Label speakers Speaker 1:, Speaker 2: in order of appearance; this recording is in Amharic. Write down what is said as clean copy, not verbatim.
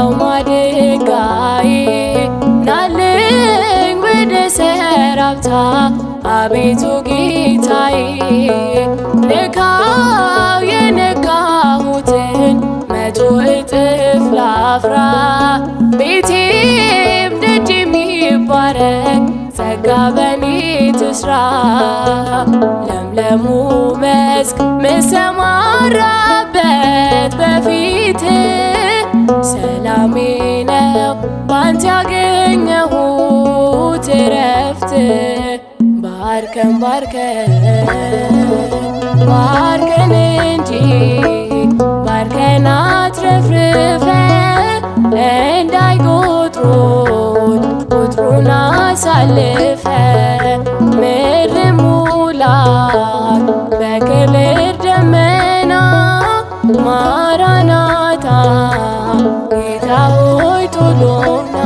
Speaker 1: ሙላው ማድጋዬ ናልኝ ወደ ሰራብታ አቤቱ ጌታዬ ንካው የነካሁትን 100 እጥፍ ላፍራ ቤቴም ደጄም ይባረክ ጸጋ በኔ ትስራ ለምለሙ መስክ ምሰማራበት በፊት ሰላሜ ነው ባንተ ያገኘሁት እረፍት ባርከን ባርከን እንጂ ባርከን አትረፍርፈን እንዳይቆጥሩን ቁጥሩን አሳልፈን ምድር ሙላት በክብር ደመና ማራናታ ጌታ ሆይ ቶሎና